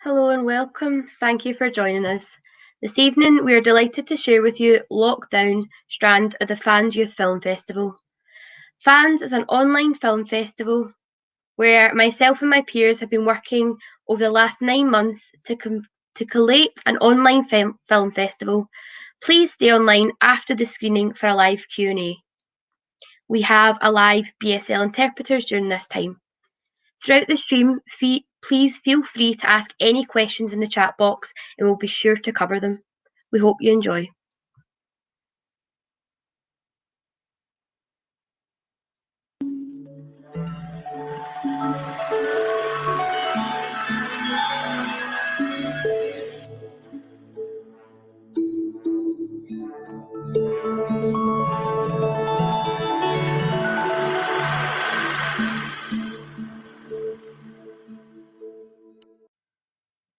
Hello and welcome. Thank you for joining us. This evening, we are delighted to share with you Lockdown Strand at the Fans Youth Film Festival. Fans is an online film festival where myself and my peers have been working over the last 9 months to collate an online film festival. Please stay online after the screening for a live Q&A. We have a live BSL interpreters during this time. Throughout the stream, please feel free to ask any questions in the chat box and we'll be sure to cover them. We hope you enjoy.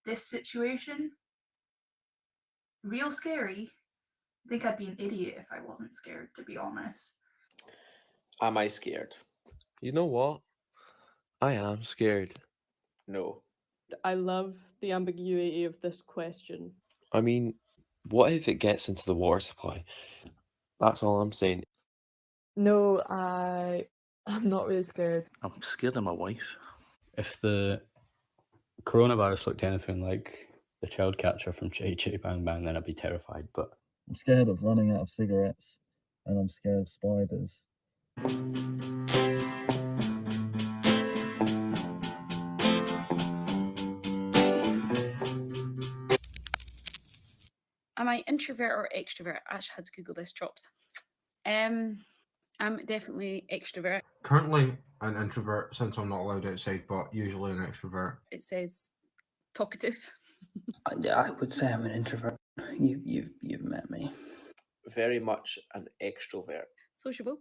This situation, real scary. I think I'd be an idiot if I wasn't scared, to be honest. Am I scared? You know what? I am scared. No. I love the ambiguity of this question. I mean, what if it gets into the water supply? That's all I'm saying. No, I'm not really scared. I'm scared of my wife. If the coronavirus looked anything like the child catcher from Chitty Chitty Bang Bang, then I'd be terrified. But I'm scared of running out of cigarettes, and I'm scared of spiders. Am I introvert or extrovert? I actually had to Google this, chops. I'm definitely extrovert. Currently an introvert since I'm not allowed outside, but usually an extrovert. It says talkative. Yeah, I would say I'm an introvert. You've met me. Very much an extrovert. Sociable.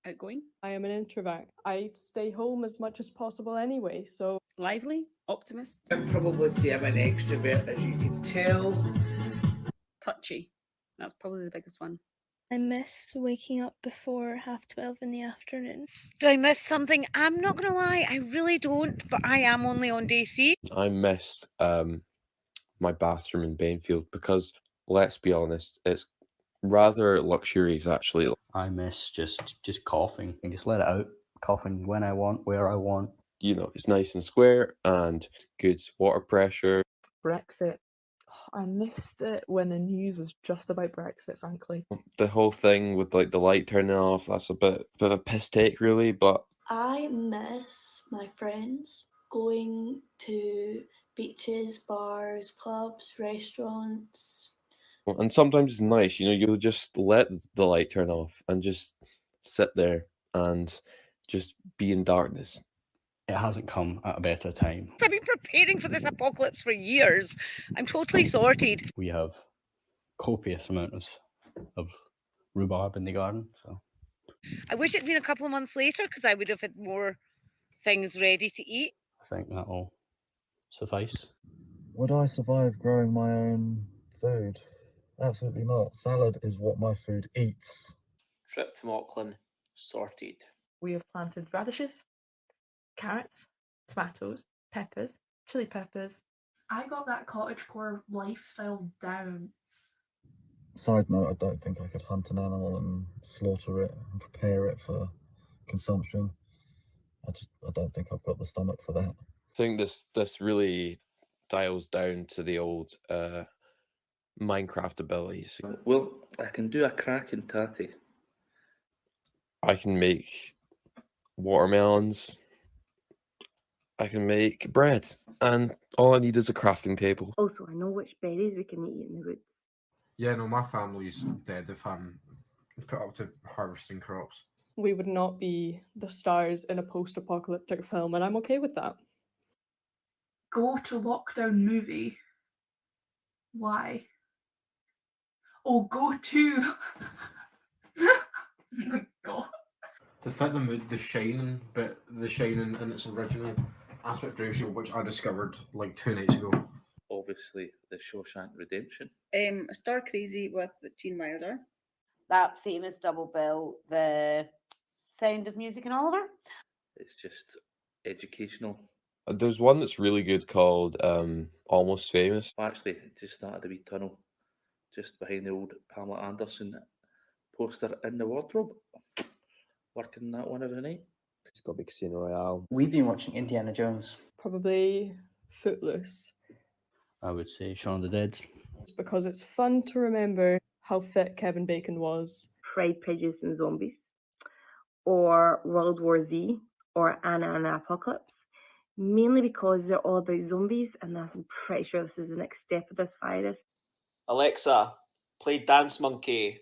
Outgoing. I am an introvert. I stay home as much as possible anyway, so... Lively. Optimist. I'd probably say I'm an extrovert, as you can tell. Touchy. That's probably the biggest one. I miss waking up before 12:30 in the afternoon. Do I miss something? I'm not going to lie, I really don't, but I am only on day 3. I miss my bathroom in Bainfield because, let's be honest, it's rather luxurious actually. I miss just coughing and just let it out. Coughing when I want, where I want. You know, it's nice and square and good water pressure. Brexit. I missed it when the news was just about Brexit, frankly. The whole thing with like the light turning off, that's a bit of a piss take really, but I miss my friends, going to beaches, bars, clubs, restaurants. and sometimes it's nice, you know, you'll just let the light turn off and just sit there and just be in darkness. It hasn't come at a better time. I've been preparing for this apocalypse for years. I'm totally sorted. We have copious amounts of rhubarb in the garden, so... I wish it'd been a couple of months later because I would have had more things ready to eat. I think that'll suffice. Would I survive growing my own food? Absolutely not. Salad is what my food eats. Trip to Auckland sorted. We have planted radishes, carrots, tomatoes, peppers, chili peppers. I got that cottagecore lifestyle down. Side note, I don't think I could hunt an animal and slaughter it and prepare it for consumption. I don't think I've got the stomach for that. I think this really dials down to the old Minecraft abilities. Well, I can do a cracking tatty. I can make watermelons. I can make bread, and all I need is a crafting table. Also, I know which berries we can eat in the woods. Yeah, no, my family's dead if I'm put up to harvesting crops. We would not be the stars in a post-apocalyptic film, and I'm okay with that. Go to lockdown movie. Why? Oh, go to... Oh my God. To fit the mood, The Shining in its original aspect ratio, which I discovered like 2 nights ago. Obviously, The Shawshank Redemption. Star Crazy with Gene Wilder. That famous double bill, The Sound of Music and Oliver. It's just educational. There's one that's really good called Almost Famous. I actually just started a wee tunnel just behind the old Pamela Anderson poster in the wardrobe. Working that one every night. It's got to be Casino Royale. We've been watching Indiana Jones. Probably Footloose. I would say Shaun of the Dead. It's because it's fun to remember how fit Kevin Bacon was. Pride, Prejudice and Zombies, or World War Z, or Anna and the Apocalypse. Mainly because they're all about zombies, and I'm pretty sure this is the next step of this virus. Alexa, play Dance Monkey.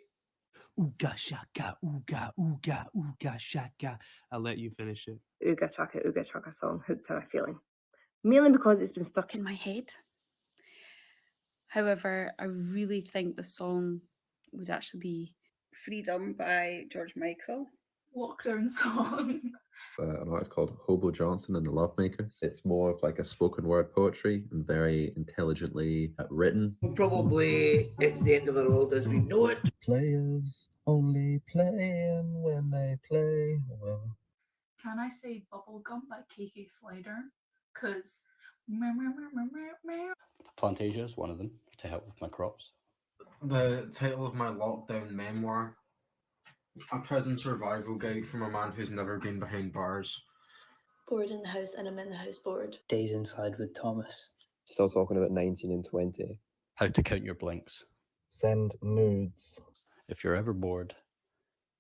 Ooga shaka, ooga, ooga, ooga shaka. I'll let you finish it. Ooga Chaka song, Hooked on a Feeling. Mainly because it's been stuck in my head. However, I really think the song would actually be Freedom by George Michael. Lockdown song. An artist called Hobo Johnson and the Lovemakers. It's more of like a spoken word poetry and very intelligently written. Probably It's the End of the World as We Know It. Players only playing when they play. Well, Can I say Bubblegum by KK Slider? Because Plantasia is one of them to help with my crops. The title of my lockdown memoir, A Prison Survival Guide from a Man Who's Never Been Behind Bars. Bored in the house and I'm in the house bored. Days Inside with Thomas. Still talking about 19 and 20. How to count your blinks. Send nudes. If you're ever bored,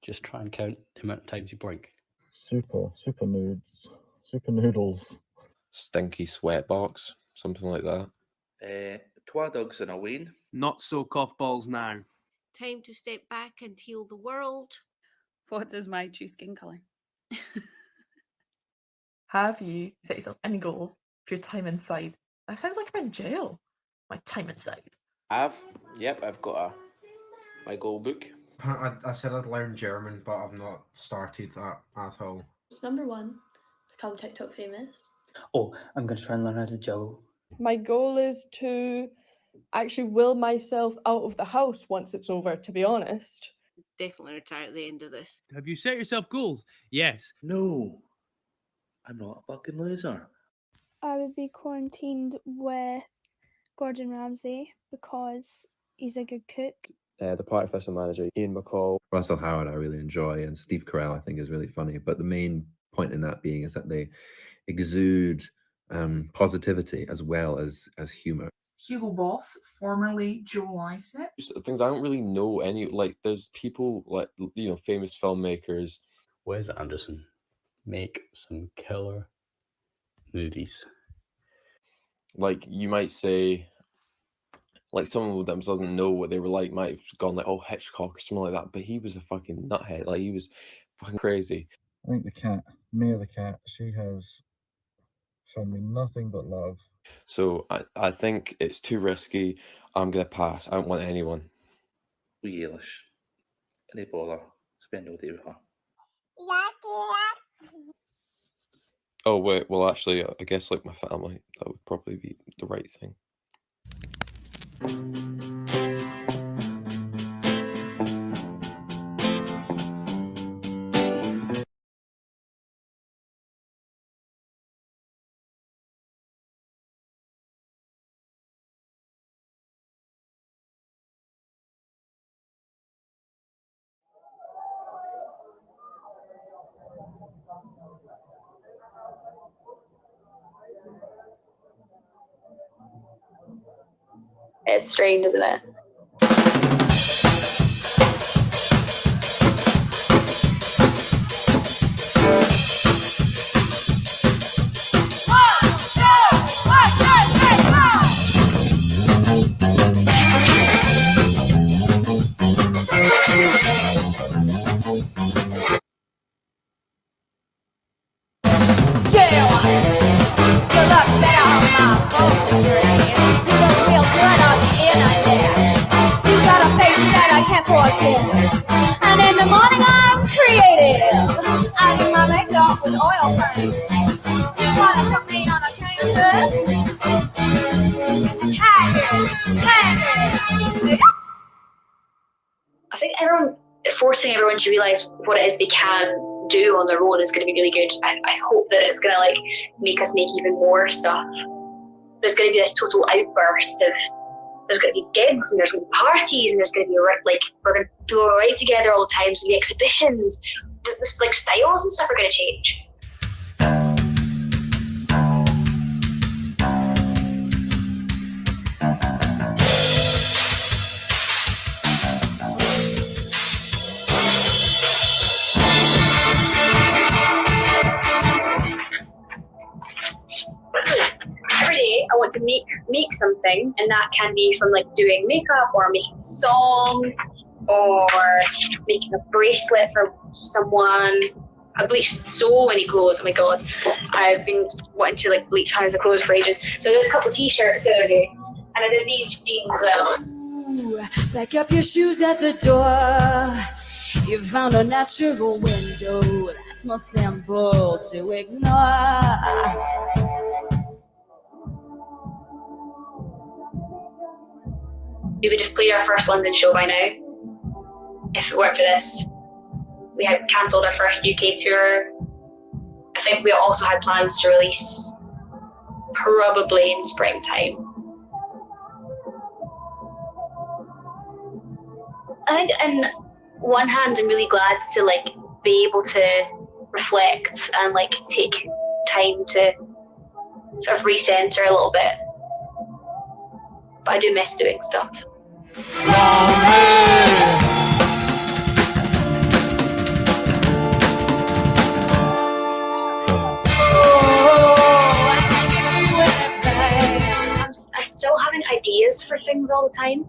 just try and count the amount of times you blink. Super nudes. Super noodles. Stinky Sweatbox, something like that. Twa Dogs in a Wayne. Not so cough balls now. Time to step back and heal the world. What is my true skin colour? Have you set yourself any goals for your time inside? That sounds like I'm in jail. My time inside. Yep, I've got my goal book. I said I'd learn German, but I've not started that at all. Number 1, become TikTok famous. Oh, I'm going to try and learn how to juggle. My goal is to actually will myself out of the house once it's over, to be honest. Definitely retire at the end of this. Have you set yourself goals? Yes. No. I'm not a fucking loser. I would be quarantined with Gordon Ramsay because he's a good cook. The Party Festival manager, Ian McCall. Russell Howard I really enjoy, and Steve Carell I think is really funny. But the main point in that being is that they exude positivity as well as humour. Hugo Boss, formerly Joe Lycett. Things I don't really know any, like there's people like, you know, famous filmmakers. Wes Anderson make some killer movies. Like you might say, like someone that doesn't know what they were like might have gone like, oh, Hitchcock or something like that, but he was a fucking nuthead. Like he was fucking crazy. I think the cat, Mia the cat, she has shown me nothing but love. So I think it's too risky. I'm gonna pass. I don't want anyone. Wee Eilish. Any bother. Spend all day with her. Oh wait, well actually, I guess like my family, that would probably be the right thing. It's strange, isn't it? And in the morning I'm creative, and my makeup with oil paint. You wanna put me on a canvas? I think forcing everyone to realise what it is they can do on their own is going to be really good. I hope that it's going to like make us make even more stuff. There's going to be this total outburst of, there's going to be gigs and there's going to be parties and there's going to be like, we're going to do all right together all the time. There's going to be exhibitions. This like styles and stuff are going to change. So every day I want to make something, and that can be from like doing makeup or making a song or making a bracelet for someone. I bleached so many clothes, oh my god. I've been wanting to like bleach hundreds of clothes for ages. So I did a couple of t-shirts the other day, and I did these jeans as well. Ooh, pack up your shoes at the door. You found a natural window that's more simple to ignore. We would have played our first London show by now if it weren't for this. We had cancelled our first UK tour. I think we also had plans to release probably in springtime. I think on one hand I'm really glad to like be able to reflect and like take time to sort of recenter a little bit. But I do miss doing stuff. I'm still having ideas for things all the time,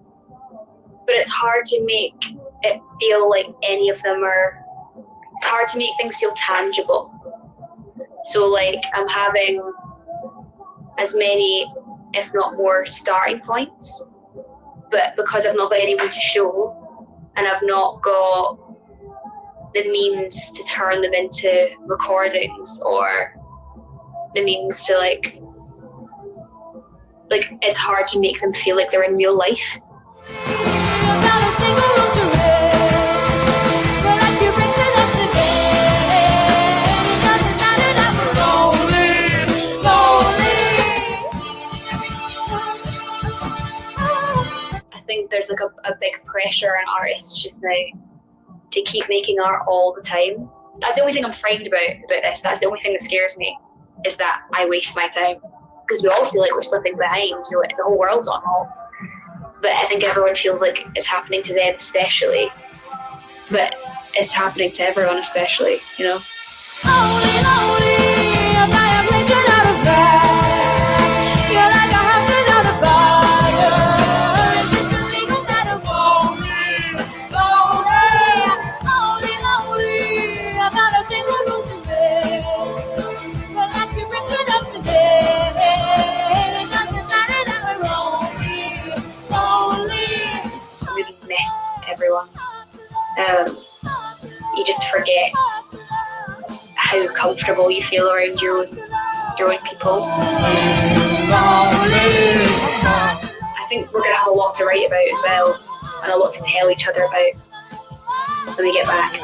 but it's hard to make it feel like any of them are, it's hard to make things feel tangible. So like I'm having as many, if not more, starting points, but because I've not got anyone to show and I've not got the means to turn them into recordings or the means to like it's hard to make them feel like they're in real life. I think there's like a big pressure on artists just now to keep making art all the time. That's the only thing I'm frightened about this. That's the only thing that scares me, is that I waste my time. Because we all feel like we're slipping behind, you know, the whole world's on hold. But I think everyone feels like it's happening to them especially. But it's happening to everyone especially, you know? Everyone. You just forget how comfortable you feel around your own people. I think we're going to have a lot to write about as well, and a lot to tell each other about when we get back.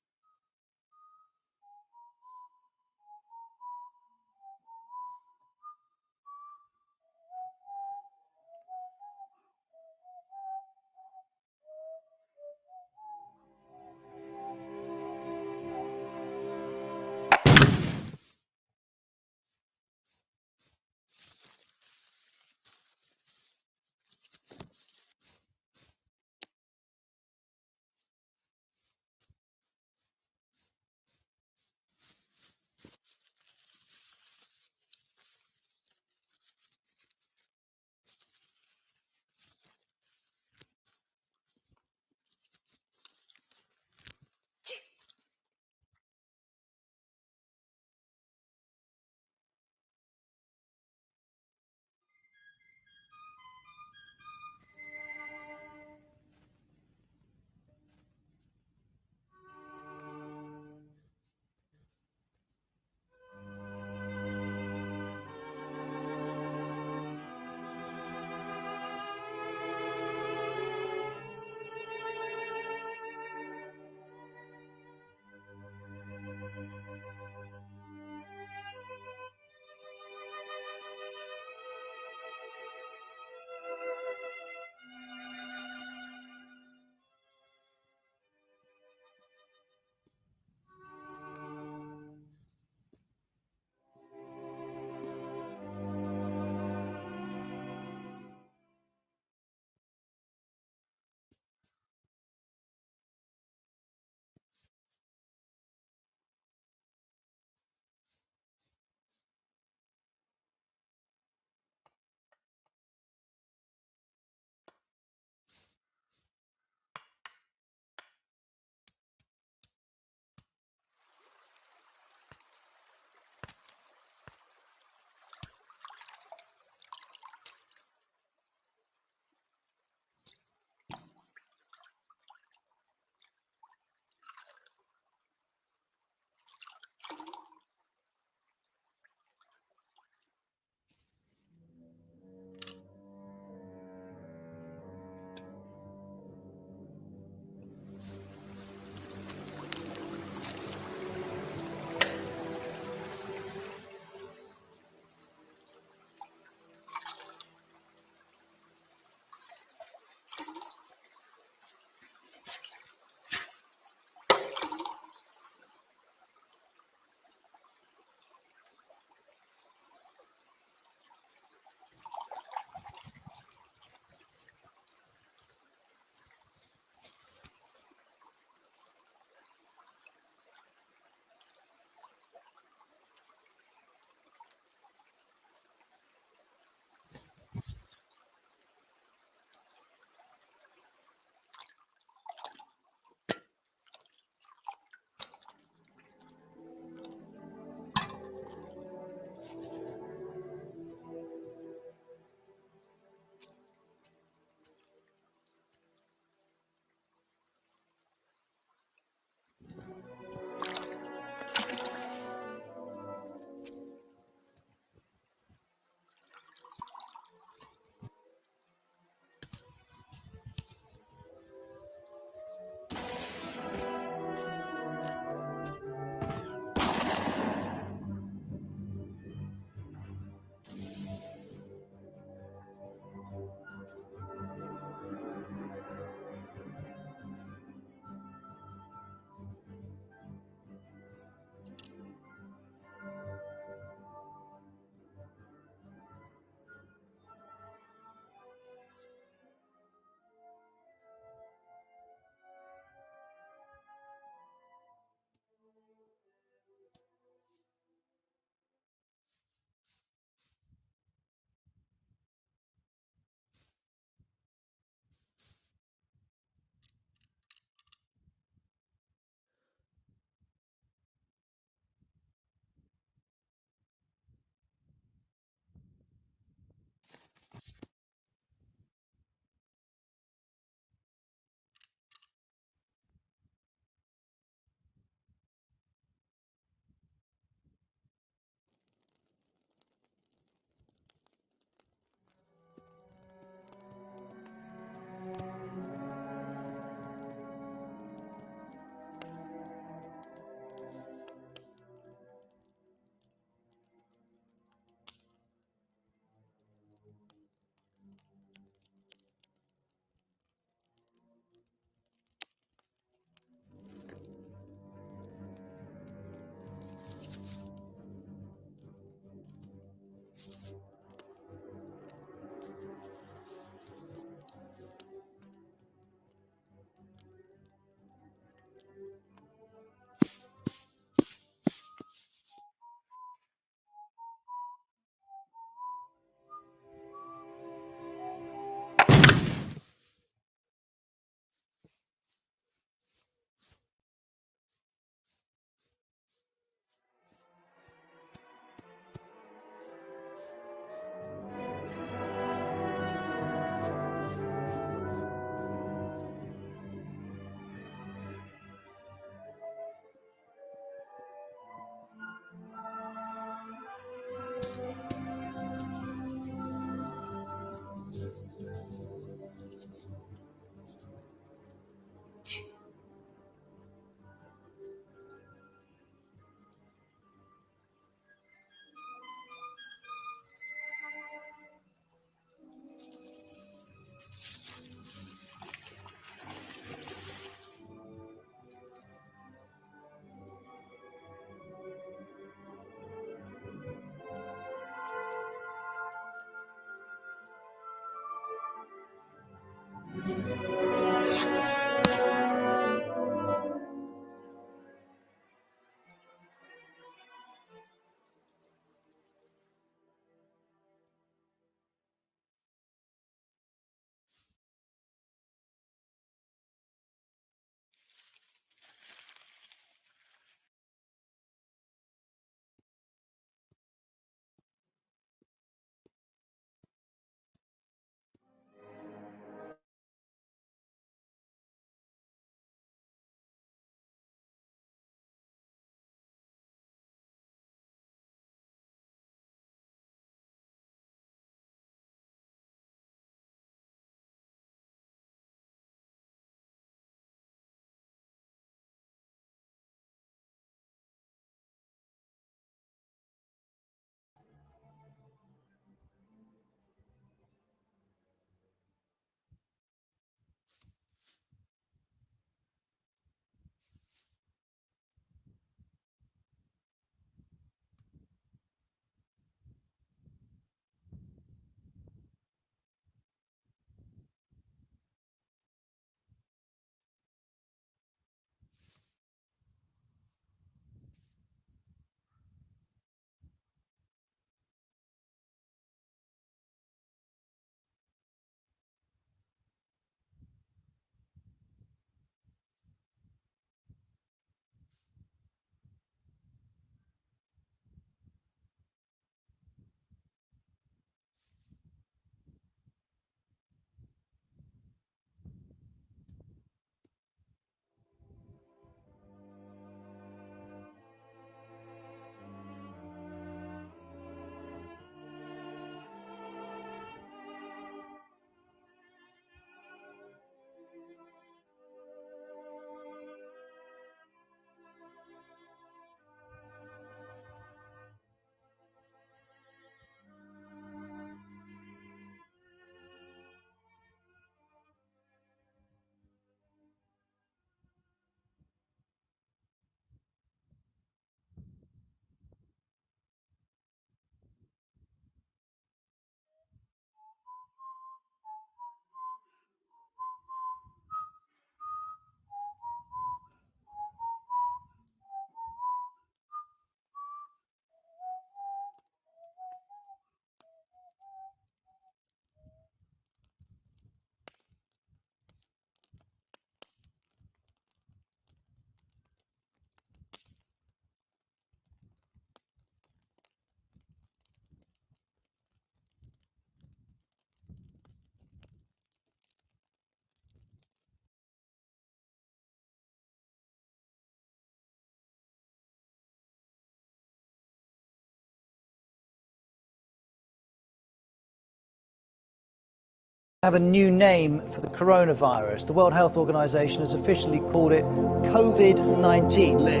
Have a new name for the coronavirus. The World Health Organization has officially called it COVID-19. Lay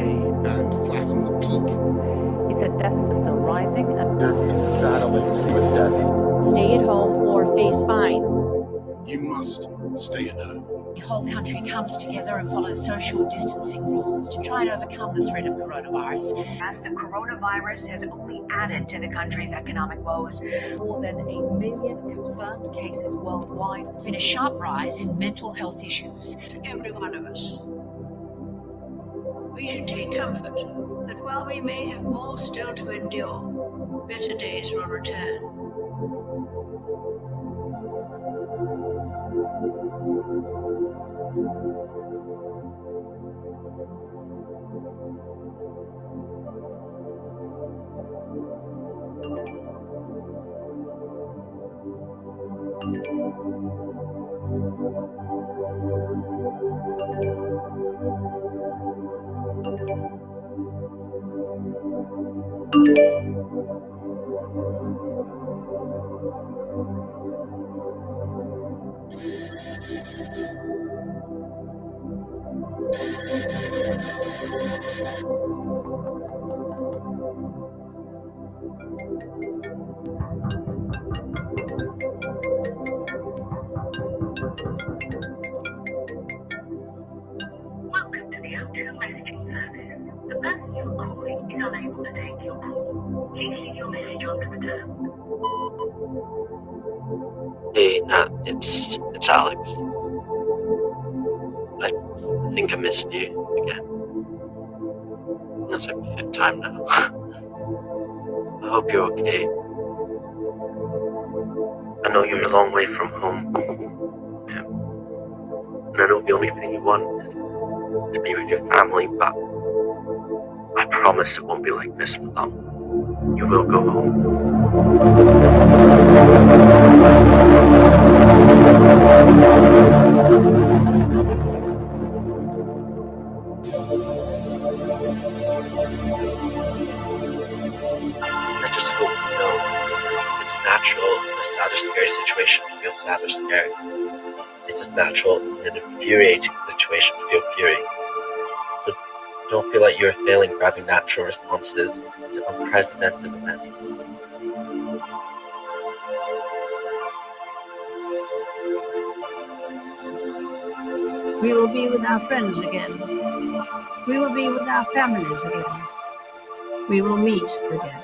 and flatten the peak. He said deaths are still rising. Stay at home or face fines. You must stay at home. The whole country comes together and follows social distancing rules to try and overcome the threat of coronavirus. As the coronavirus has only added to the country's economic woes, more than 1 million confirmed cases worldwide. There's been a sharp rise in mental health issues. To every one of us, we should take comfort that while we may have more still to endure, better days will return. Welcome to the O2 messaging service. The person you're calling is unable to take your call. Please leave your message after the tone. Hey, Nat, it's Alex. think I missed you again. That's like the 5th time now. I hope you're okay. I know you're a long way from home. And I know the only thing you want is to be with your family, but I promise it won't be like this for long. You will go I just hope you know it's natural in a sad or scary situation to feel sad or scared. It's as natural in an infuriating situation to feel fury. So don't feel like you're failing grabbing natural responses to unprecedented events. We will be with our friends again. We will be with our families again. We will meet again.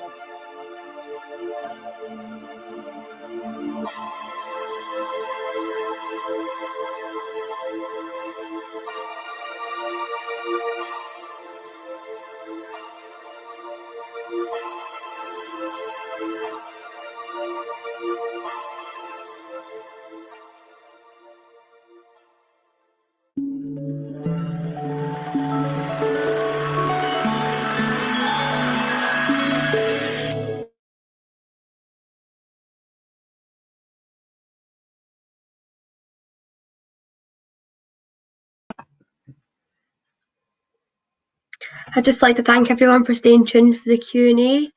I'd just like to thank everyone for staying tuned for the Q&A.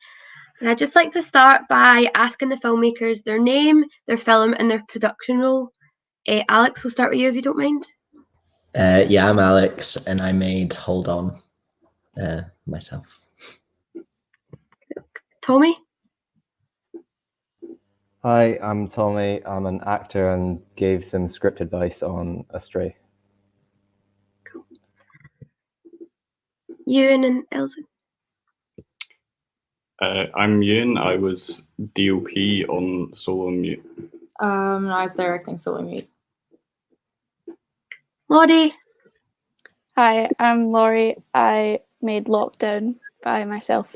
And I'd just like to start by asking the filmmakers their name, their film, and their production role. Alex, we'll start with you if you don't mind. Yeah, I'm Alex, and I made Hold On myself. Tommy? Hi, I'm Tommy. I'm an actor and gave some script advice on Astray. Ewan and Elsa? I'm Ewan. I was DOP on Solo Mute. I was directing Solo Mute. Laurie? Hi, I'm Laurie. I made Lockdown by myself.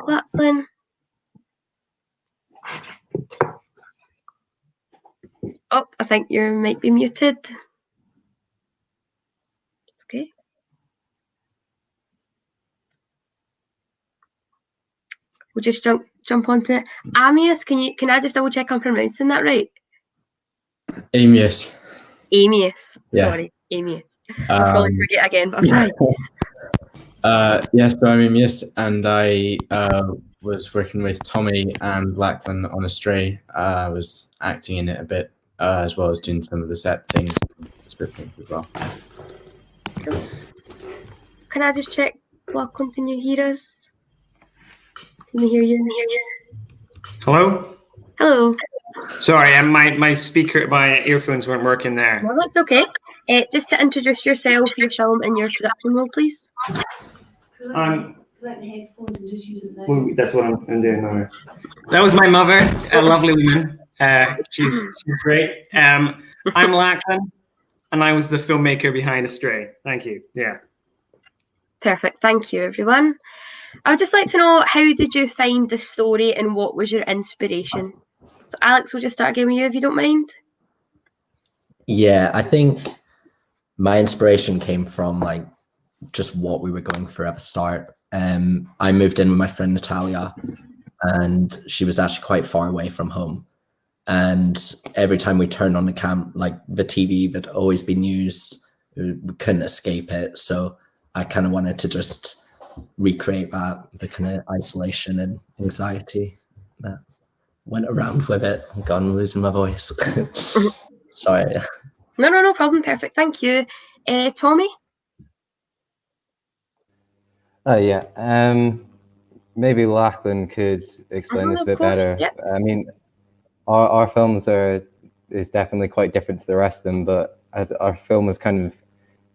Lachlan? Oh, I think you might be muted. It's okay. We'll just jump onto it. Amius, can I just double check I'm pronouncing that right? Amius. Amius. Yeah. Sorry, Amius. I'll probably forget again, but I'll try. Yes, so I'm Amius, and I was working with Tommy and Lachlan on Astray. I was acting in it a bit, as well as doing some of the set things, script things as well. Cool. Can I just check, Lachlan, can you hear us? Can we hear you? Hello? Hello. Sorry, my speaker, my earphones weren't working there. No, that's okay. Just to introduce yourself, your film, and your production role, please. Collect the headphones and just use it now. Well, that's what I'm doing now. That was my mother, a lovely woman. She's great. I'm Lachlan, and I was the filmmaker behind Astray. Thank you. Yeah. Perfect. Thank you, everyone. I would just like to know, how did you find the story and what was your inspiration? So Alex, we'll just start again with you if you don't mind. Yeah, I think my inspiration came from like just what we were going for at the start. I moved in with my friend Natalia, and she was actually quite far away from home. And every time we turned on the the TV, there'd always be news. We couldn't escape it. So I kind of wanted to just recreate the kind of isolation and anxiety that went around with it. I'm gone, losing my voice. Sorry. No problem. Perfect. Thank you. Tommy? Yeah. Maybe Lachlan could explain this a bit better. Yep. I mean, our films is definitely quite different to the rest of them, but our film was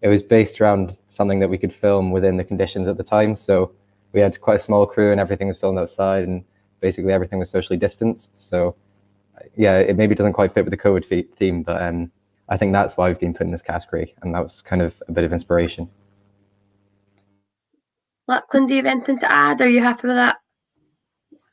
it was based around something that we could film within the conditions at the time. So we had quite a small crew, and everything was filmed outside, and basically everything was socially distanced. So yeah, it maybe doesn't quite fit with the COVID theme, but I think that's why we've been put in this category, and that was kind of a bit of inspiration. Lachlan, do you have anything to add? Are you happy with that?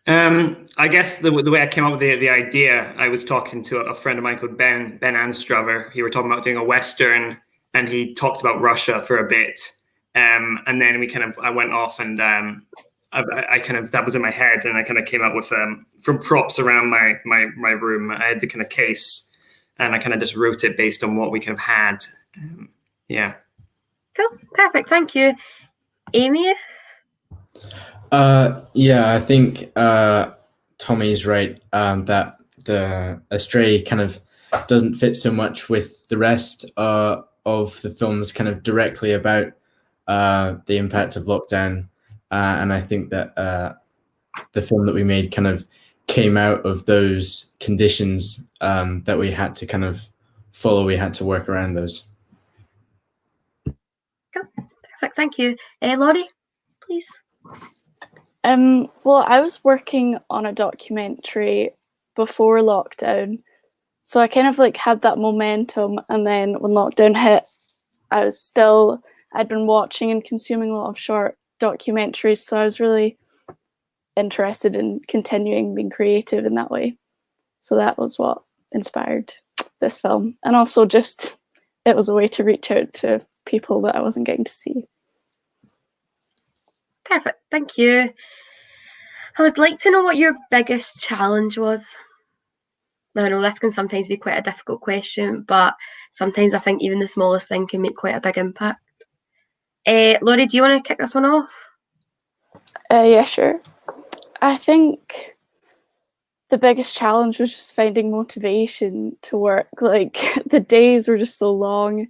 I guess the way I came up with the idea, I was talking to a friend of mine called Ben Anstrover. He were talking about doing a Western, and he talked about Russia for a bit. And then I went off and I kind of, that was in my head, and I kind of came up with from props around my room. I had the kind of case, and I kind of just wrote it based on what we kind of had. Yeah. Cool. Perfect. Thank you. Amy? Yeah, I think Tommy's right that the Astray kind of doesn't fit so much with the rest of the films kind of directly about the impact of lockdown. And I think that the film that we made kind of came out of those conditions that we had to kind of follow. We had to work around those. Cool. Perfect. Thank you. Laurie, please. Well, I was working on a documentary before lockdown, so I kind of like had that momentum, and then when lockdown hit, I'd been watching and consuming a lot of short documentaries, so I was really interested in continuing being creative in that way. So that was what inspired this film, and also just it was a way to reach out to people that I wasn't getting to see. Perfect. Thank you. I would like to know what your biggest challenge was. Now, I know this can sometimes be quite a difficult question, but sometimes I think even the smallest thing can make quite a big impact. Laurie, do you want to kick this one off? Yeah, sure. I think the biggest challenge was just finding motivation to work. Like, the days were just so long,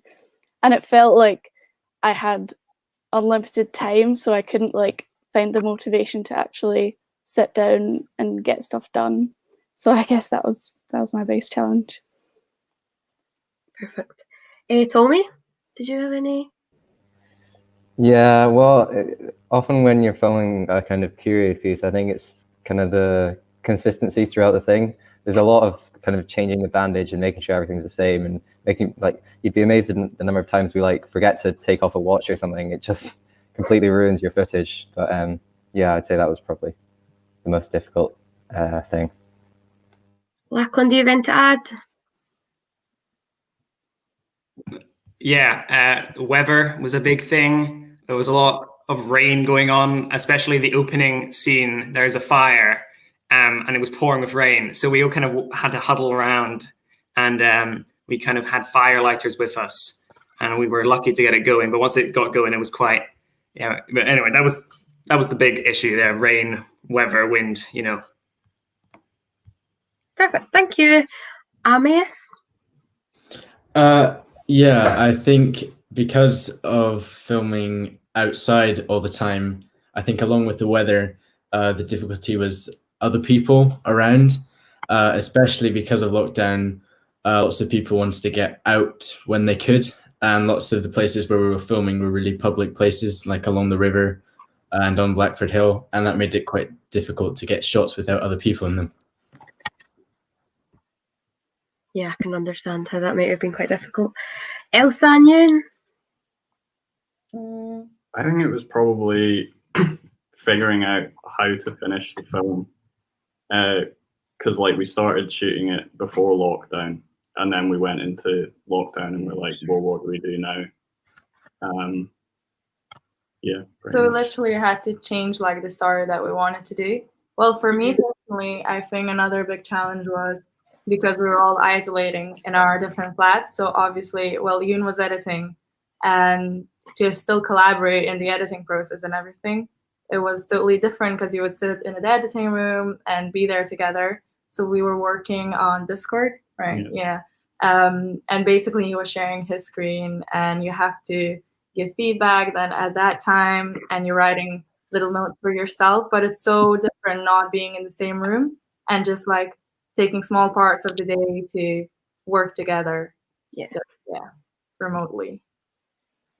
and it felt like I had unlimited time, so I couldn't like find the motivation to actually sit down and get stuff done. So I guess that was my biggest challenge. Perfect. Tommy, did you have any? Yeah, well, often when you're filming a kind of period piece, I think it's kind of the consistency throughout the thing. There's a lot of kind of changing the bandage and making sure everything's the same, and making, like, you'd be amazed at the number of times we like forget to take off a watch or something. It just completely ruins your footage. But yeah, I'd say that was probably the most difficult thing. Lachlan, do you have anything to add? Yeah, weather was a big thing. There was a lot of rain going on, especially the opening scene. There's a fire, and it was pouring with rain. So we all kind of had to huddle around, and we kind of had fire lighters with us, and we were lucky to get it going. But once it got going, it was quite, yeah. But anyway, that was the big issue there: rain, weather, wind. You know. Perfect. Thank you. Amias? Yeah, I think because of filming outside all the time, I think along with the weather, the difficulty was other people around, especially because of lockdown. Lots of people wanted to get out when they could, and lots of the places where we were filming were really public places, like along the river and on Blackford Hill, and that made it quite difficult to get shots without other people in them. Yeah, I can understand how that might have been quite difficult. Elsa and Ewan? I think it was probably figuring out how to finish the film, because like we started shooting it before lockdown, and then we went into lockdown, and we're like, well, what do we do now? Yeah. So we much. literally had to change like the story that we wanted to do. Well, for me personally, I think another big challenge was because we were all isolating in our different flats. So obviously, well, Yoon was editing, and to still collaborate in the editing process and everything, it was totally different because you would sit in the editing room and be there together. So we were working on Discord, right? Yeah. And basically he was sharing his screen, and you have to give feedback then at that time, and you're writing little notes for yourself, but it's so different not being in the same room and just like taking small parts of the day to work together. Yeah. Remotely.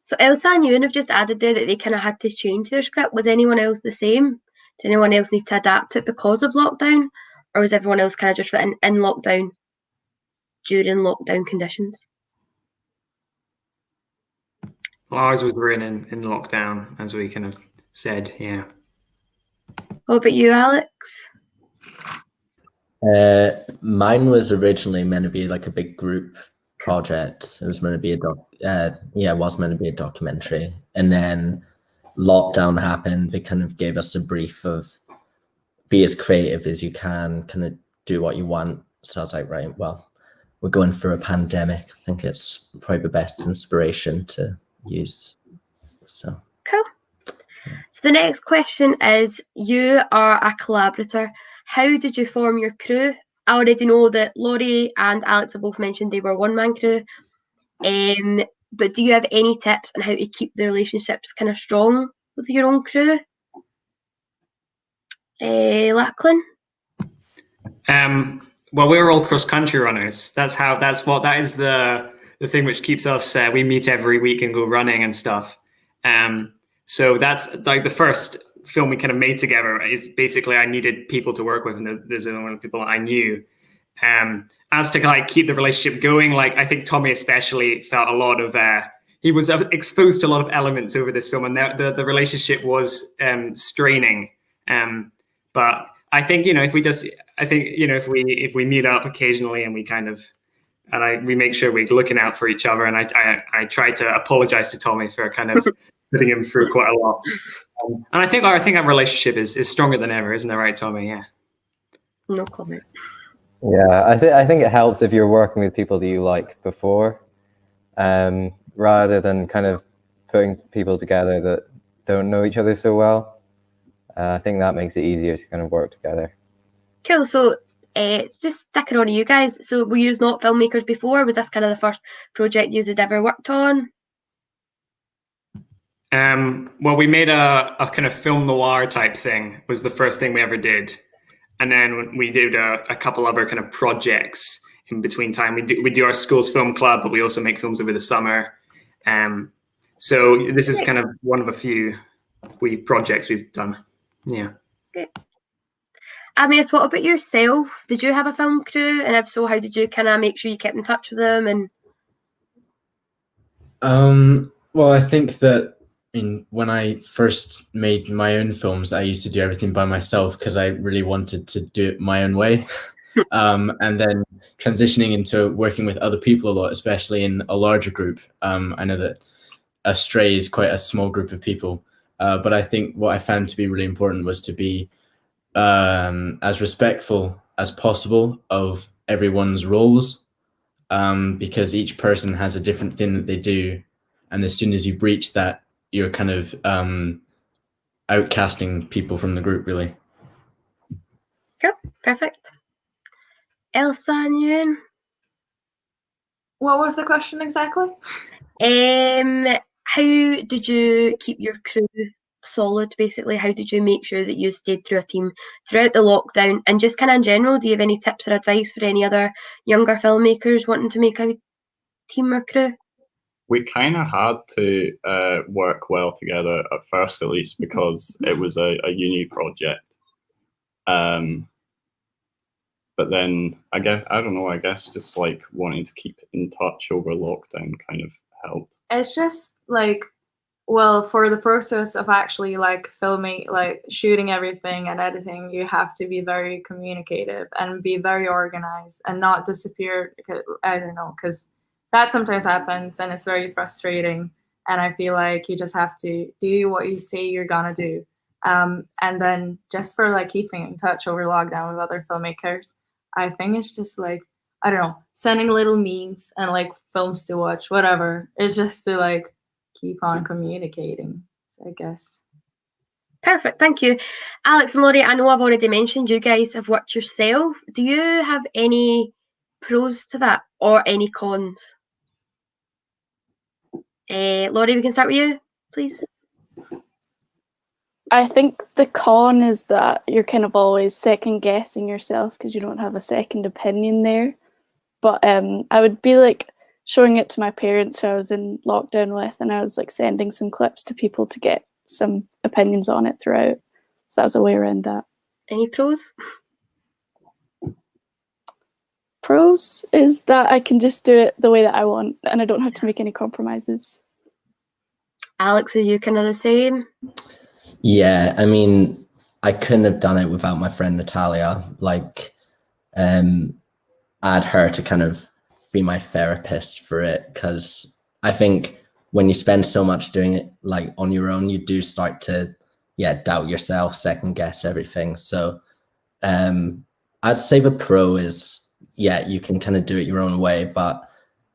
So Elsa and Ewan have just added there that they kind of had to change their script. Was anyone else the same? Did anyone else need to adapt it because of lockdown? Or was everyone else kind of just written in lockdown during lockdown conditions? Well, ours was written in lockdown, as we kind of said. Yeah. What about you, Alex? Mine was originally meant to be like a big group project. It was meant to be it was meant to be a documentary, and then lockdown happened. They kind of gave us a brief of be as creative as you can, kind of do what you want. So I was like, right, well, we're going through a pandemic. I think it's probably the best inspiration to use. So cool. So the next question is, you are a collaborator. How did you form your crew? I already know that Laurie and Alex have both mentioned they were a one-man crew. But do you have any tips on how to keep the relationships kind of strong with your own crew? Lachlan? Well, we're all cross-country runners. That is the thing which keeps us. We meet every week and go running and stuff. So that's like the first film we kind of made together. Is basically I needed people to work with, and there's one of the people I knew. As to like keep the relationship going, like I think Tommy especially felt a lot of. He was exposed to a lot of elements over this film, and the relationship was straining. But I think if we meet up occasionally and we kind of we make sure we're looking out for each other, and I try to apologize to Tommy for kind of putting him through quite a lot. And I think our relationship is stronger than ever, isn't that right, Tommy? Yeah. No comment. Yeah, I think it helps if you're working with people that you like before, rather than kind of putting people together that don't know each other so well. I think that makes it easier to kind of work together. Cool. So just sticking on to you guys. So were you not filmmakers before? Was this kind of the first project you had ever worked on? Well, we made a kind of film noir type thing. Was the first thing we ever did, and then we did a couple other kind of projects in between time. We do our school's film club, but we also make films over the summer. So this is kind of one of a few projects we've done. Yeah. Okay. Amias, what about yourself? Did you have a film crew? And if so, how did you kind of make sure you kept in touch with them? And well, I think that when I first made my own films, I used to do everything by myself because I really wanted to do it my own way. And then transitioning into working with other people a lot, especially in a larger group. I know that Astray is quite a small group of people, but I think what I found to be really important was to be as respectful as possible of everyone's roles, because each person has a different thing that they do, and as soon as you breach that, you're kind of outcasting people from the group, really. Cool, perfect. Elsa and Ewan? What was the question exactly? How did you keep your crew solid, basically? How did you make sure that you stayed through a team throughout the lockdown? And just kind of in general, do you have any tips or advice for any other younger filmmakers wanting to make a team or crew? We kind of had to work well together at first, at least, because it was a uni project. But then I guess just like wanting to keep in touch over lockdown kind of helped. It's just like, well, for the process of actually like filming, like shooting everything and editing, you have to be very communicative and be very organized and not disappear. I don't know, because that sometimes happens and it's very frustrating. And I feel like you just have to do what you say you're gonna do. And then just for like keeping in touch over lockdown with other filmmakers, I think it's just like, I don't know, sending little memes and like films to watch, whatever. It's just to like keep on communicating, so I guess. Perfect, thank you. Alex and Laurie, I know I've already mentioned you guys have worked yourself. Do you have any pros to that or any cons? Laurie, we can start with you, please. I think the con is that you're kind of always second guessing yourself because you don't have a second opinion there. But I would be like showing it to my parents who I was in lockdown with, and I was like sending some clips to people to get some opinions on it throughout. So that was a way around that. Any pros? Pros is that I can just do it the way that I want and I don't have to make any compromises. Alex, are you kind of the same? Yeah, I mean, I couldn't have done it without my friend Natalia. Like, I had her to kind of be my therapist for it, because I think when you spend so much doing it like on your own, you do start to, doubt yourself, second guess everything. So, I'd say the pro is, you can kind of do it your own way, but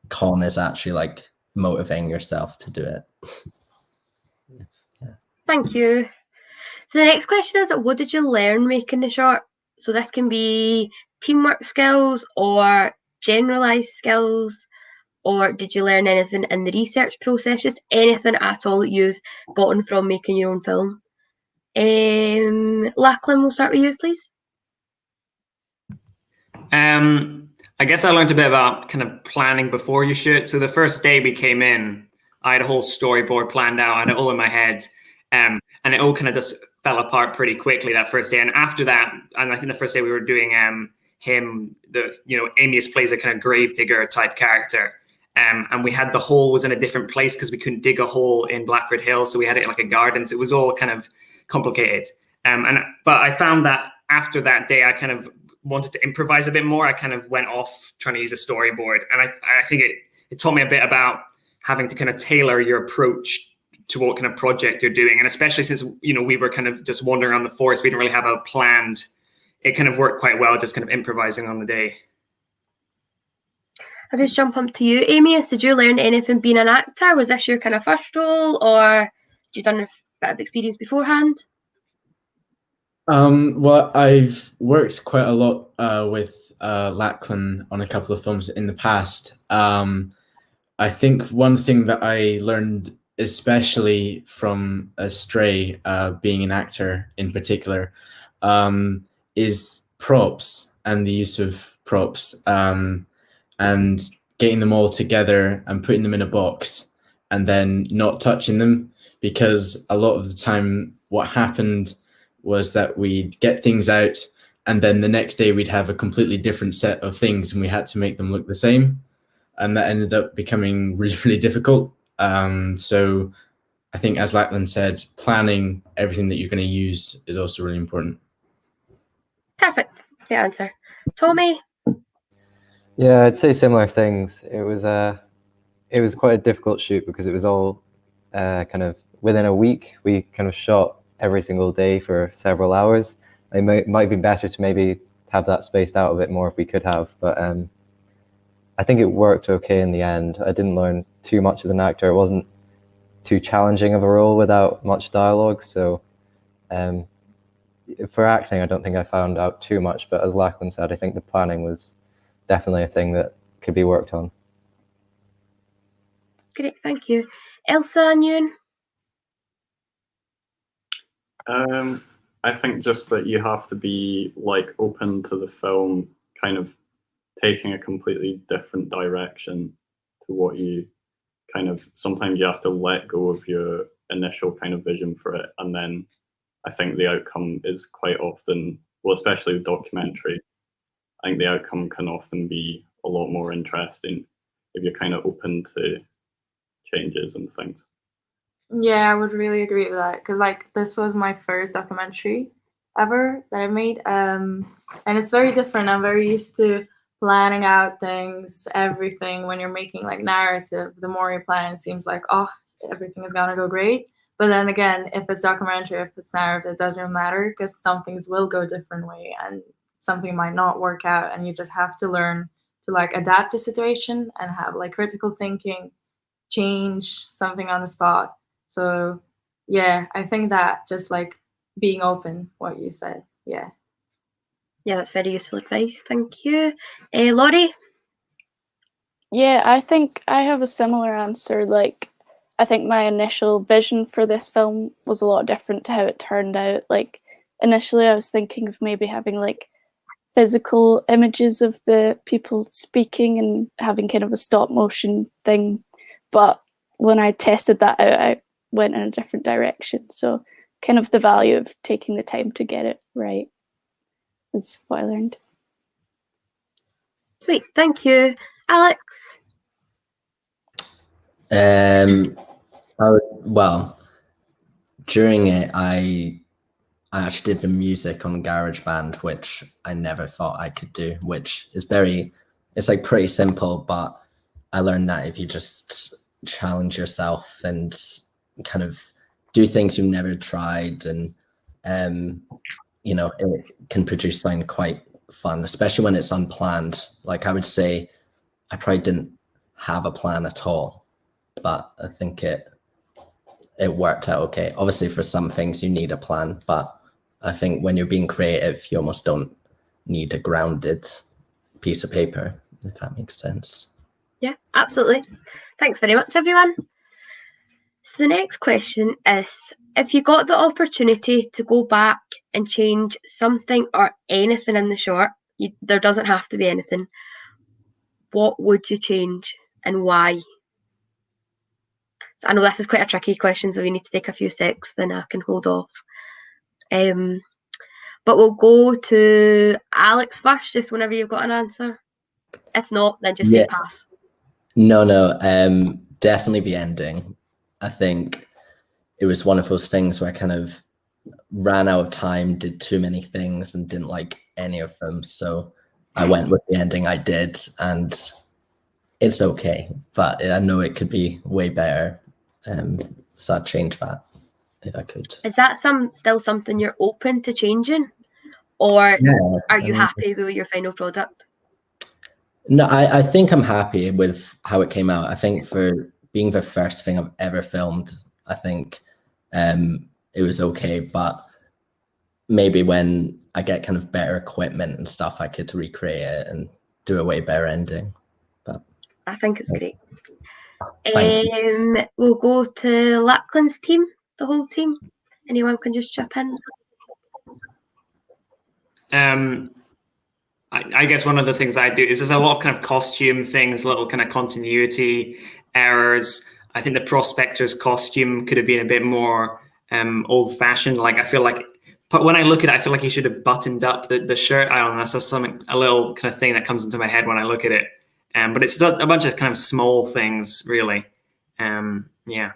con is actually like motivating yourself to do it. Thank you. So the next question is, what did you learn making the short? So this can be teamwork skills or generalized skills, or did you learn anything in the research process? Just anything at all that you've gotten from making your own film. Lachlan, we'll start with you, please. I guess I learned a bit about kind of planning before you shoot. So the first day we came in, I had a whole storyboard planned out. I had it all in my head. And it all kind of just fell apart pretty quickly that first day. And after that, and I think the first day we were doing Amius plays a kind of gravedigger type character. And we had the hole was in a different place because we couldn't dig a hole in Blackford Hill. So we had it like a garden. So it was all kind of complicated. But I found that after that day, I kind of wanted to improvise a bit more. I kind of went off trying to use a storyboard. And I think it taught me a bit about having to kind of tailor your approach to what kind of project you're doing. And especially since, we were kind of just wandering around the forest, we didn't really have a planned, it kind of worked quite well, just kind of improvising on the day. I'll just jump up to you. Amius, did you learn anything being an actor? Was this your kind of first role, or had you done a bit of experience beforehand? Well, I've worked quite a lot with Lachlan on a couple of films in the past. I think one thing that I learned, especially from Astray, being an actor in particular, is props and the use of props, and getting them all together and putting them in a box and then not touching them, because a lot of the time what happened was that we'd get things out and then the next day we'd have a completely different set of things and we had to make them look the same. And that ended up becoming really, really difficult. So I think, as Lachlan said, planning everything that you're going to use is also really important. Perfect. Good answer. Tommy? Yeah, I'd say similar things. It was quite a difficult shoot because it was all kind of within a week. We kind of shot every single day for several hours. It might be better to maybe have that spaced out a bit more if we could have, but I think it worked okay in the end. I didn't learn too much as an actor. It wasn't too challenging of a role without much dialogue. So for acting, I don't think I found out too much, but as Lachlan said, I think the planning was definitely a thing that could be worked on. Great, thank you. Elsa and Ewan? I think just that you have to be like open to the film kind of taking a completely different direction to what you kind of, sometimes you have to let go of your initial kind of vision for it. And then I think the outcome is quite often, well, especially with documentary, I think the outcome can often be a lot more interesting if you're kind of open to changes and things. Yeah, I would really agree with that, because this was my first documentary ever that I made, and it's very different. I'm very used to planning out things, everything. When you're making narrative, the more you plan, it seems like, oh, everything is gonna go great. But then again, if it's documentary, if it's narrative, it doesn't matter, because some things will go a different way and something might not work out, and you just have to learn to adapt the situation and have critical thinking, change something on the spot. So yeah, I think that just being open, what you said. Yeah, that's very useful advice. Thank you. Laurie? Yeah, I think I have a similar answer. I think my initial vision for this film was a lot different to how it turned out. Initially I was thinking of maybe having physical images of the people speaking and having kind of a stop motion thing. But when I tested that out, I went in a different direction. So kind of the value of taking the time to get it right is what I learned. Well, during it, I actually did the music on GarageBand, which I never thought I could do, which is it's like pretty simple, but I learned that if you just challenge yourself and kind of do things you've never tried, and you know, it can produce something quite fun, especially when it's unplanned. Like I would say, I probably didn't have a plan at all, but I think it worked out okay. Obviously, for some things you need a plan, but I think when you're being creative, you almost don't need a grounded piece of paper, if that makes sense. Yeah, absolutely. Thanks very much, everyone. So the next question is, if you got the opportunity to go back and change something or anything in the short, there doesn't have to be anything, what would you change and why? So I know this is quite a tricky question, so we need to take a few secs, then I can hold off. But we'll go to Alex first, just whenever you've got an answer. If not, then just say pass. No, definitely the ending. I think it was one of those things where I kind of ran out of time, did too many things, and didn't like any of them. So I went with the ending I did, and it's okay. But I know it could be way better. So I'd change that if I could. Is that still something you're open to changing? Or are you happy with your final product? No, I think I'm happy with how it came out. I think for being the first thing I've ever filmed, I think it was okay. But maybe when I get kind of better equipment and stuff, I could recreate it and do a way better ending. But I think it's great. We'll go to Lachlan's team, the whole team. Anyone can just chip in. I guess one of the things I do is there's a lot of kind of costume things, little kind of continuity errors. I think the Prospector's costume could have been a bit more old-fashioned. Like I feel like, but when I look at it, I feel like he should have buttoned up the shirt. I don't know. That's just a little kind of thing that comes into my head when I look at it. But it's a bunch of kind of small things, really. Yeah.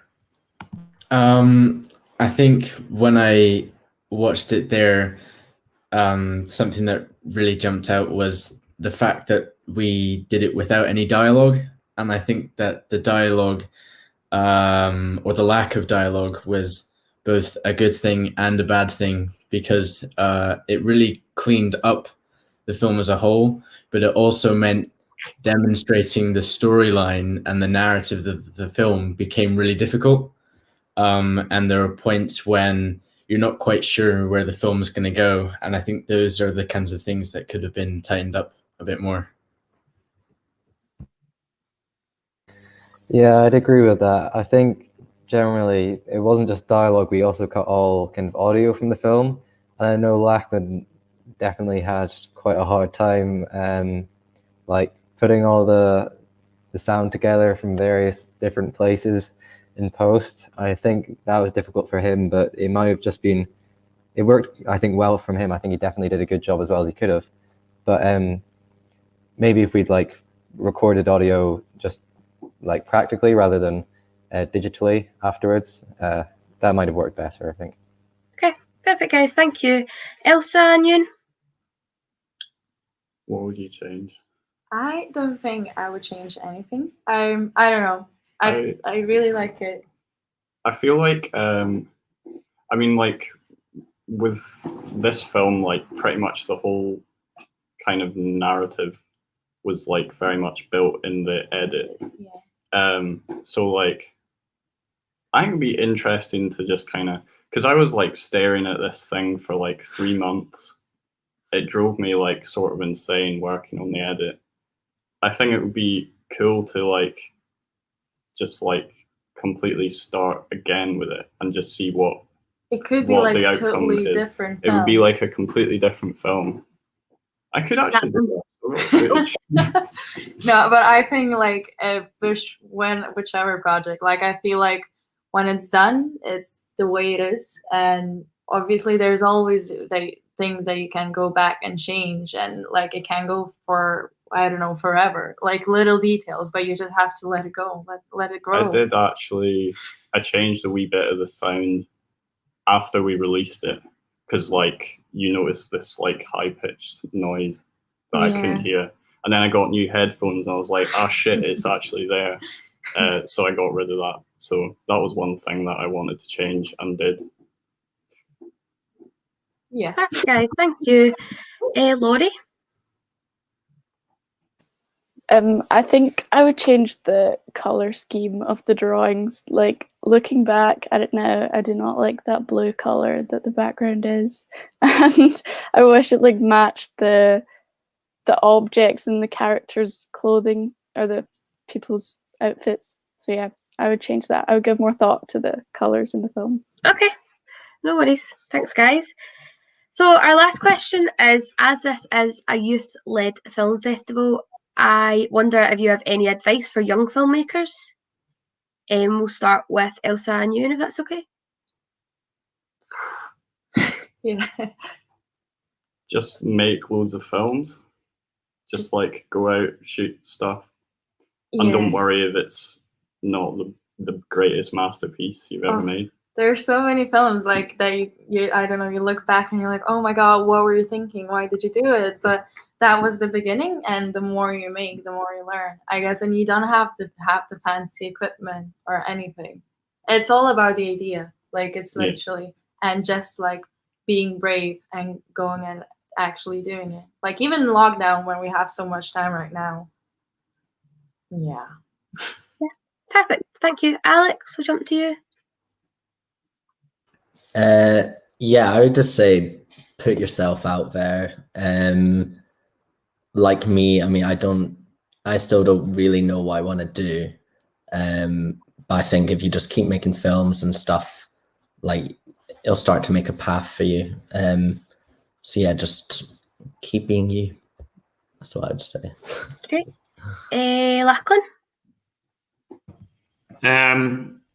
I think when I watched it there, something that really jumped out was the fact that we did it without any dialogue. And I think that the dialogue, or the lack of dialogue, was both a good thing and a bad thing, because it really cleaned up the film as a whole, but it also meant demonstrating the storyline and the narrative of the film became really difficult. And there are points when you're not quite sure where the film is going to go. And I think those are the kinds of things that could have been tightened up a bit more. Yeah, I'd agree with that. I think generally it wasn't just dialogue, we also cut all kind of audio from the film. And I know Lachlan definitely had quite a hard time like putting all the sound together from various different places in post. I think that was difficult for him, but it might have just been, it worked, I think, well from him. I think he definitely did a good job as well as he could have. But maybe if we'd like recorded audio just like practically rather than digitally afterwards, that might have worked better, I think. Okay, perfect, guys. Thank you. Elsa and Yoon? What would you change? I don't think I would change anything. I don't know. I really like it. I feel like, I mean, like, with this film, like, pretty much the whole kind of narrative was, like, very much built in the edit. Yeah. So, like, I think it'd be interesting to just kind of, because I was, like, staring at this thing for, like, 3 months. It drove me, like, sort of insane working on the edit. I think it would be cool to, like, just like completely start again with it and just see what it could be like the a outcome totally is. different It would be film. like a completely different film. I could actually do that. No, but I think like whichever project, like I feel like when it's done, it's the way it is, and obviously there's always things that you can go back and change, and like it can go for I don't know, forever. Like little details, but you just have to let it go, let it grow. I did actually. I changed a wee bit of the sound after we released it, because like you noticed this like high pitched noise that I couldn't hear, and then I got new headphones and I was like, oh shit, it's actually there. So I got rid of that. So that was one thing that I wanted to change and did. Yeah. Okay, thank you. Laurie? I think I would change the color scheme of the drawings. Like looking back at it now, I do not like that blue color that the background is, and I wish it like matched the objects and the characters' clothing or the people's outfits. So yeah, I would change that. I would give more thought to the colors in the film. Okay, no worries. Thanks, guys. So our last question is, as this is a youth-led film festival, I wonder if you have any advice for young filmmakers. We'll start with Elsa and Ewan, if that's okay. Yeah. Just make loads of films. Just like go out, shoot stuff, and don't worry if it's not the greatest masterpiece you've ever made. There are so many films like that you I don't know, you look back and you're like, oh my god, what were you thinking? Why did you do it? But that was the beginning, and the more you make, the more you learn, I guess. And you don't have to have the fancy equipment or anything. It's all about the idea. Like it's literally and just like being brave and going and actually doing it. Like even in lockdown when we have so much time right now. Yeah. Perfect. Thank you. Alex, we'll jump to you. Yeah, I would just say put yourself out there. Like me, I mean, I still don't really know what I want to do. But I think if you just keep making films and stuff, like it'll start to make a path for you. So yeah, just keep being you. That's what I'd say. Great. Lachlan?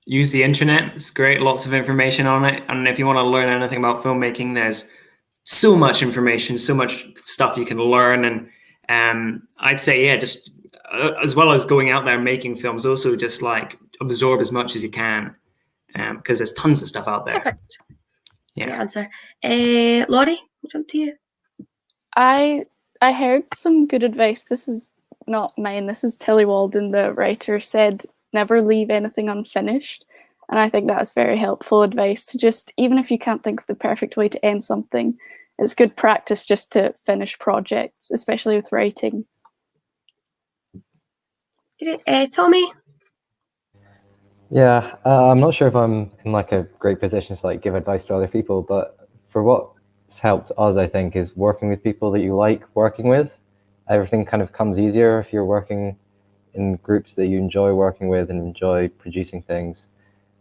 Use the internet. It's great. Lots of information on it. And if you want to learn anything about filmmaking, there's so much information, so much stuff you can learn. And I'd say, yeah, just as well as going out there and making films, also just like absorb as much as you can, because there's tons of stuff out there. Perfect. Yeah. Great answer. Laurie, we'll jump to you. I heard some good advice. This is not mine. This is Tilly Walden, the writer, said never leave anything unfinished. And I think that's very helpful advice to just, even if you can't think of the perfect way to end something, it's good practice just to finish projects, especially with writing. Great. Tommy? Yeah, I'm not sure if I'm in like a great position to like give advice to other people, but for what's helped us, I think, is working with people that you like working with. Everything kind of comes easier if you're working in groups that you enjoy working with and enjoy producing things.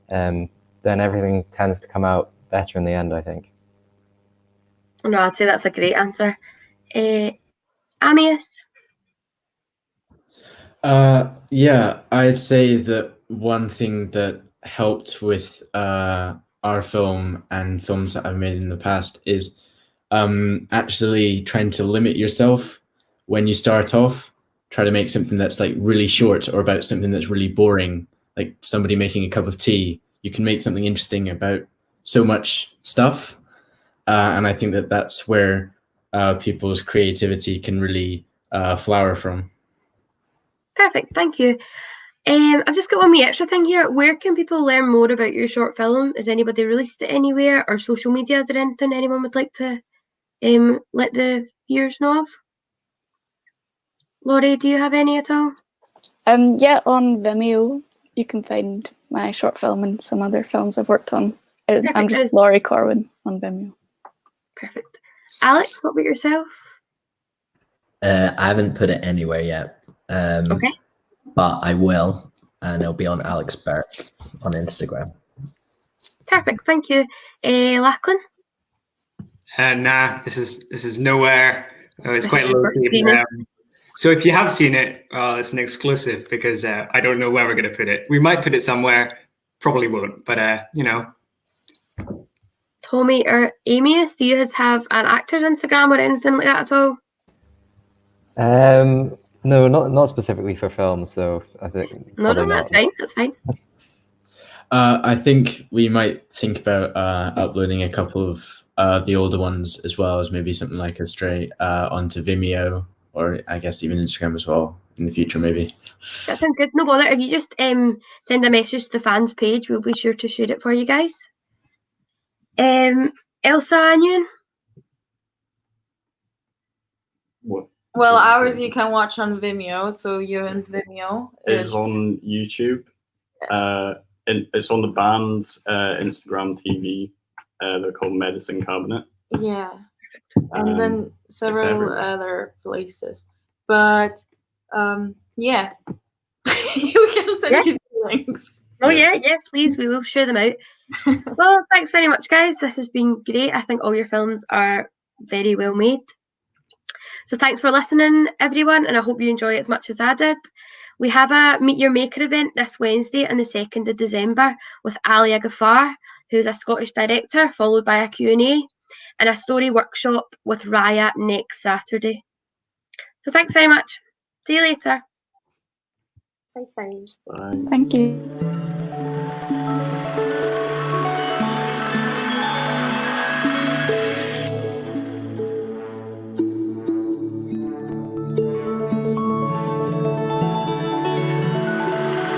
Then everything tends to come out better in the end, I think. No, I'd say that's a great answer. Amias? Yeah, I'd say that one thing that helped with our film and films that I've made in the past is actually trying to limit yourself when you start off. Try to make something that's like really short or about something that's really boring, like somebody making a cup of tea. You can make something interesting about so much stuff. And I think that that's where people's creativity can really flower from. Perfect, thank you. I've just got one wee extra thing here. Where can people learn more about your short film? Has anybody released it anywhere, or social media? Is there anything anyone would like to let the viewers know of? Laurie, do you have any at all? Yeah, on Vimeo, you can find my short film and some other films I've worked on. I'm just Laurie Corwin on Vimeo. Perfect. Alex, what about yourself? I haven't put it anywhere yet. Okay. But I will, and it'll be on Alex Burke on Instagram. Perfect, thank you. Lachlan? Nah, this is nowhere. It's quite low key. Screening. So if you have seen it, it's an exclusive because I don't know where we're going to put it. We might put it somewhere, probably won't, but you know. Tommy or Amias, do you guys have an actor's Instagram or anything like that at all? No, not specifically for film. So I think No, probably that's not. fine. That's fine. I think we might think about uploading a couple of the older ones as well as maybe something like Astray onto Vimeo, or I guess even Instagram as well in the future, maybe. That sounds good. No bother. If you just send a message to the fans page, we'll be sure to shoot it for you guys. Elsa and Ewan? Well, ours you can watch on Vimeo. So Ewan's Vimeo is on YouTube. It's on the band's Instagram TV. They're called Medicine Cabinet. Yeah, and then several other places. But yeah, we can send you the links. Oh yeah, please, we will share them out. Well, thanks very much, guys. This has been great. I think all your films are very well made. So thanks for listening, everyone, and I hope you enjoy it as much as I did. We have a Meet Your Maker event this Wednesday on the 2nd of December with Alia Ghaffar, who's a Scottish director, followed by a Q&A, and a story workshop with Raya next Saturday. So thanks very much. See you later. Bye. Thank you.